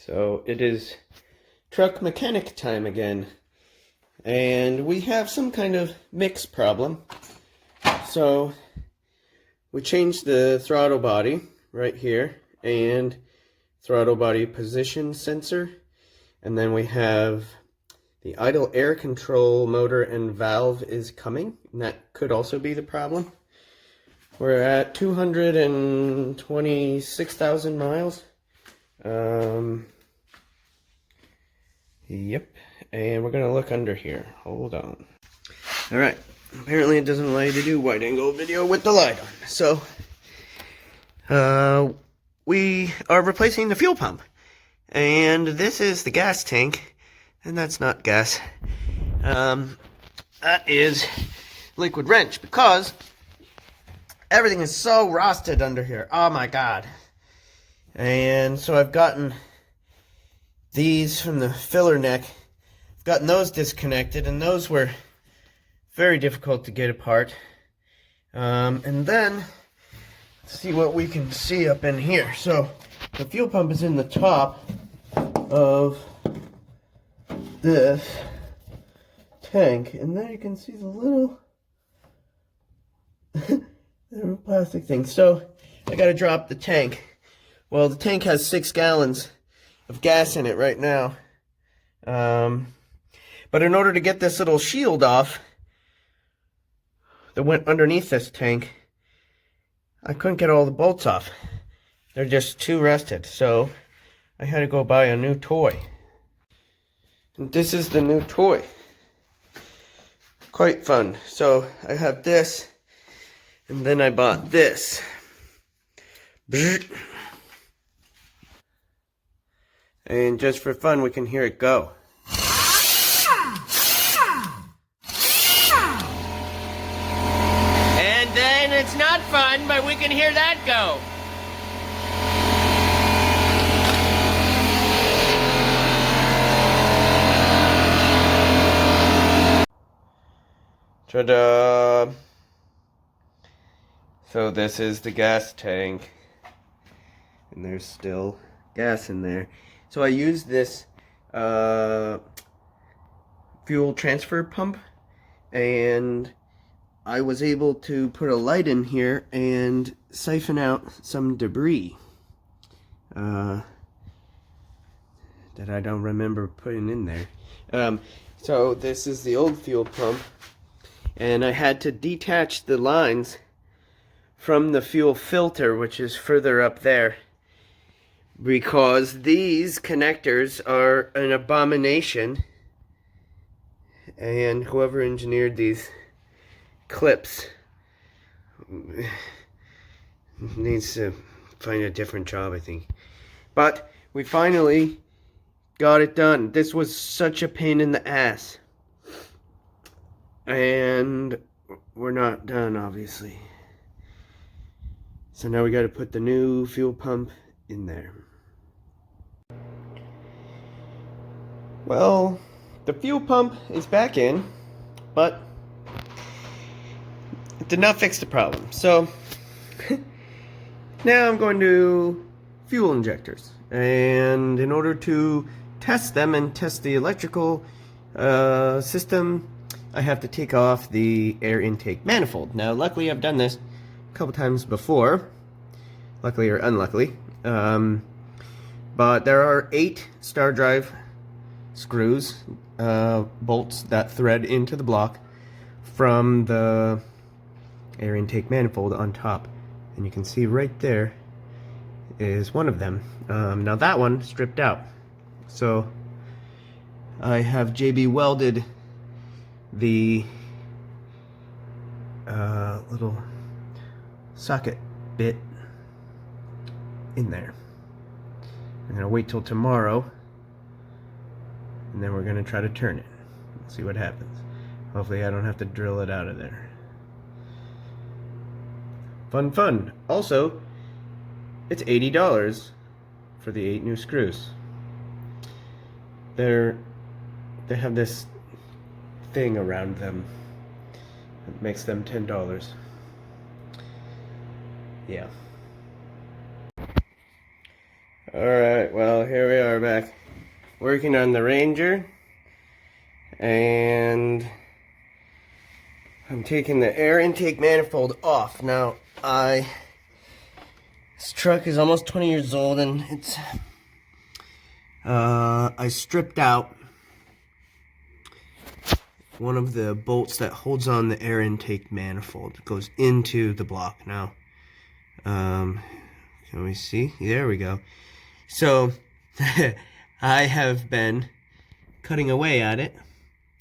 So it is truck mechanic time again, and we have some kind of mix problem. So we changed the throttle body right here and throttle body position sensor, and then we have the idle air control motor and valve is coming, and that could also be the problem. We're at 226,000 miles. Yep, and we're gonna look under here. Hold on. All right, apparently it doesn't allow you to do wide angle video with the light on. So, we are replacing the fuel pump, and this is the gas tank, and that's not gas. That is liquid wrench, because everything is so rusted under here. Oh my god. And so I've gotten these from the filler neck. I've gotten those disconnected, and those were very difficult to get apart. And then, let's see what we can see up in here. So, the fuel pump is in the top of this tank, and there you can see the little plastic thing. So, I gotta drop the tank. Well, the tank has 6 gallons of gas in it right now. But in order to get this little shield off that went underneath this tank, I couldn't get all the bolts off. They're just too rusted, so I had to go buy a new toy. And this is the new toy. Quite fun. So I have this, and then I bought this. And just for fun, we can hear it go. And then it's not fun, but we can hear that go. Ta-da! So this is the gas tank, and there's still gas in there. So I used this fuel transfer pump, and I was able to put a light in here and siphon out some debris that I don't remember putting in there. So this is the old fuel pump, and I had to detach the lines from the fuel filter, which is further up there, because these connectors are an abomination, and whoever engineered these clips needs to find a different job, I think. But we finally got it done. This was such a pain in the ass, and we're not done, obviously. So now we got to put the new fuel pump in there. Well, the fuel pump is back in, but it did not fix the problem. So now I'm going to fuel injectors, and in order to test them and test the electrical system, I have to take off the air intake manifold. Now, luckily I've done this a couple times before, luckily or unluckily, but there are 8 star drive screws, bolts that thread into the block from the air intake manifold on top, and you can see right there is one of them. Now that one stripped out, so I have JB welded the little socket bit in there. I'm gonna wait till tomorrow, and then we're gonna try to turn it. Let's see what happens. Hopefully I don't have to drill it out of there. Fun, fun. Also, it's $80 for the 8 new screws. They have this thing around them that makes them $10. Yeah. Alright, well, here we we're back working on the Ranger, and I'm taking the air intake manifold off. Now, this truck is almost 20 years old, and it's, I stripped out one of the bolts that holds on the air intake manifold. It goes into the block. Now, can we see? There we go. So, I have been cutting away at it,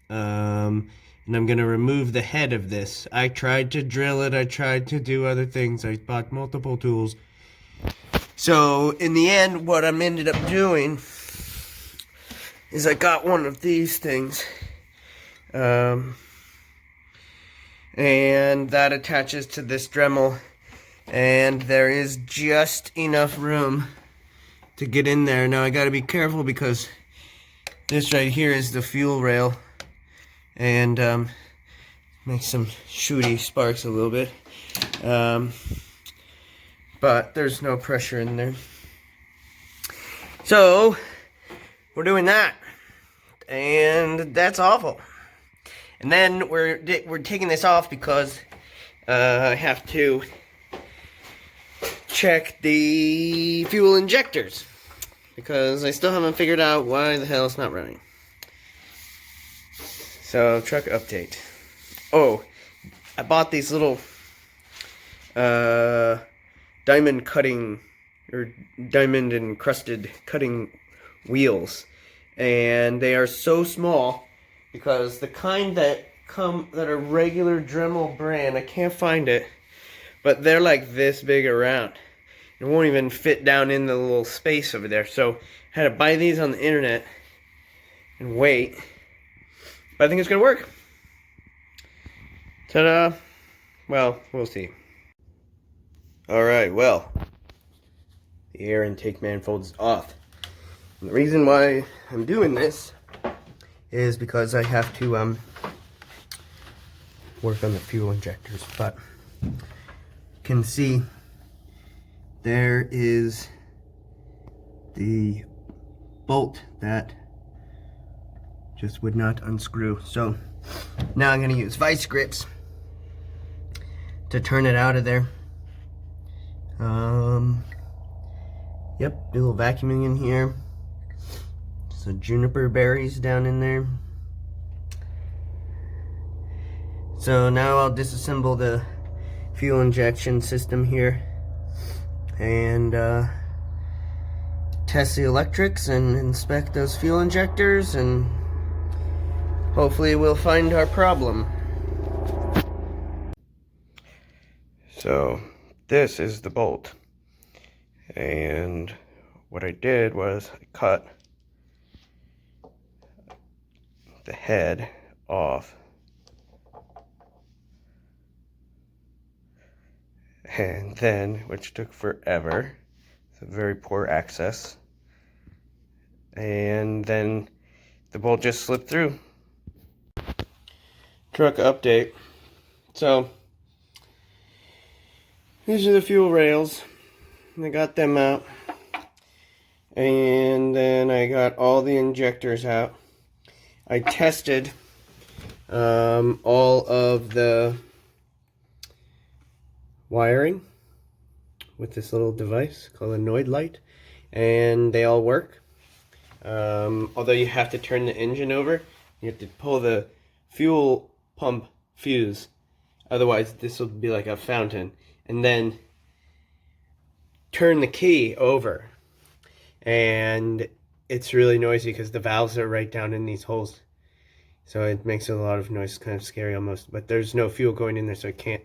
and I'm going to remove the head of this. I tried to drill it, I tried to do other things, I bought multiple tools. So, in the end, what I ended up doing is I got one of these things, and that attaches to this Dremel, and there is just enough room to get in there. Now I gotta be careful because this right here is the fuel rail, and makes some shooty sparks a little bit, but there's no pressure in there. So we're doing that, and that's awful. And then we're taking this off because I have to check the fuel injectors, because I still haven't figured out why the hell it's not running. So, truck update. Oh, I bought these little diamond cutting, or diamond encrusted cutting wheels, and they are so small because the kind that are regular Dremel brand, I can't find it, but they're like this big around. It won't even fit down in the little space over there. So I had to buy these on the internet and wait. But I think it's gonna work. Ta-da! Well, we'll see. Alright, well, the air intake manifold is off. And the reason why I'm doing this is because I have to work on the fuel injectors. But you can see there is the bolt that just would not unscrew. So now I'm going to use vice grips to turn it out of there. Yep, do a little vacuuming in here. Some juniper berries down in there. So now I'll disassemble the fuel injection system here and test the electrics and inspect those fuel injectors, and hopefully we'll find our problem. So this is the bolt, and what I did was I cut the head off, and then, which took forever, it's a very poor access, and then the bolt just slipped through. Truck update. So these are the fuel rails. I got them out, and then I got all the injectors out. I tested all of the wiring with this little device called a Noid light, and they all work. Although you have to turn the engine over, you have to pull the fuel pump fuse, otherwise this will be like a fountain, and then turn the key over, and it's really noisy because the valves are right down in these holes, so it makes a lot of noise. It's kind of scary almost, but there's no fuel going in there, so it can't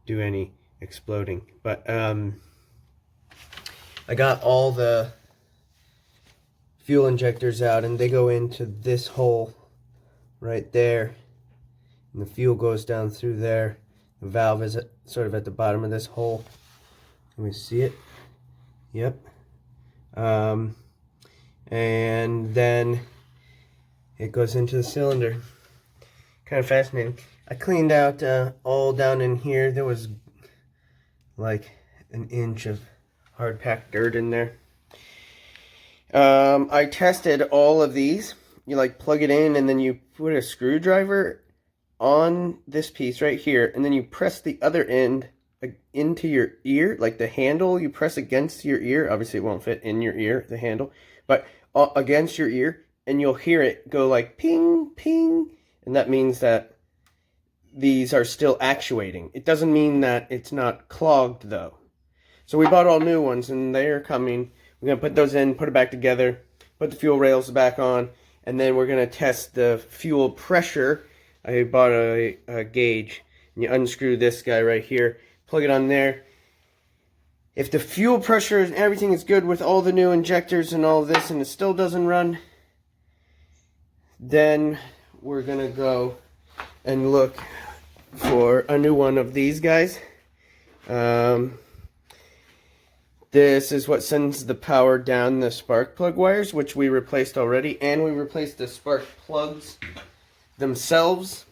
do any exploding. But I got all the fuel injectors out, and they go into this hole right there, and the fuel goes down through there. The valve is sort of at the bottom of this hole. Can we see it? Yep. And then it goes into the cylinder. Kind of fascinating. I cleaned out all down in here. There was like an inch of hard packed dirt in there. I tested all of these. You like plug it in and then you put a screwdriver on this piece right here, and then you press the other end into your ear, like the handle you press against your ear. Obviously it won't fit in your ear, the handle, but against your ear, and you'll hear it go like ping, ping, and that means that these are still actuating. It doesn't mean that it's not clogged though. So we bought all new ones and they're coming. We're going to put those in, put it back together, put the fuel rails back on, and then we're going to test the fuel pressure. I bought a gauge, and you unscrew this guy right here, plug it on there. If the fuel pressure and everything is good with all the new injectors and all this, and it still doesn't run, then we're going to go and look for a new one of these guys. This is what sends the power down the spark plug wires, which we replaced already, and we replaced the spark plugs themselves,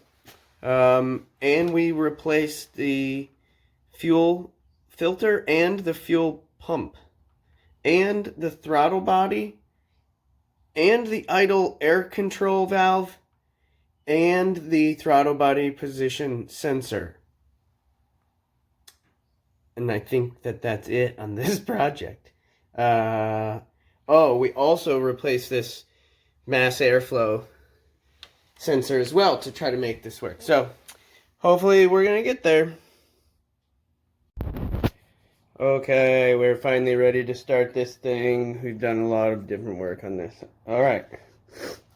and we replaced the fuel filter and the fuel pump and the throttle body and the idle air control valve and the throttle body position sensor. And I think that that's it on this project. Oh, we also replaced this mass airflow sensor as well to try to make this work. So hopefully we're gonna get there. Okay, we're finally ready to start this thing. We've done a lot of different work on this. All right,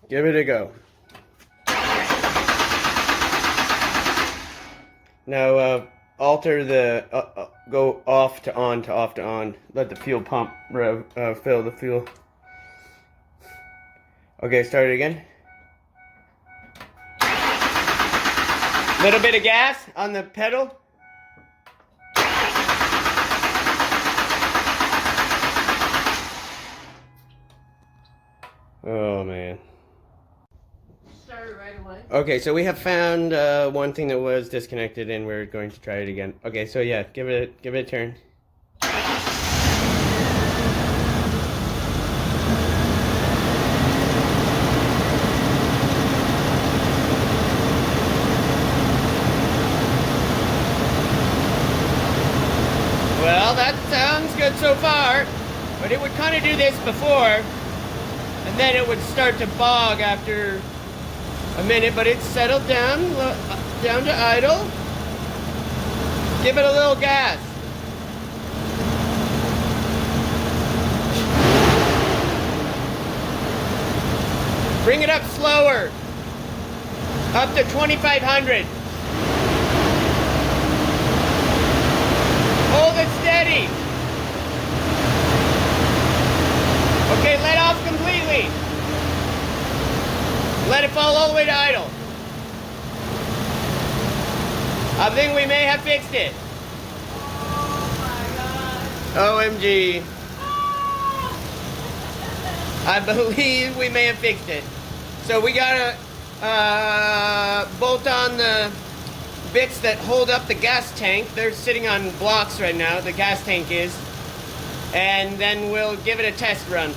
give it a go. Now alter the go off to on to off to on. Let the fuel pump fill the fuel. Okay, start it again. Little bit of gas on the pedal. Oh man. Started right away. Okay, so we have found one thing that was disconnected, and we're going to try it again. Okay, so yeah, give it a turn. Well, that sounds good so far, but it would kind of do this before, and then it would start to bog after a minute, but it's settled down to idle. Give it a little gas. Bring it up slower, up to 2,500. Hold it steady. Okay, let off completely. Let it fall all the way to idle. I think we may have fixed it. Oh my God. OMG. I believe we may have fixed it. So we gotta bolt on the bits that hold up the gas tank. They're sitting on blocks right now, the gas tank is. And then we'll give it a test run.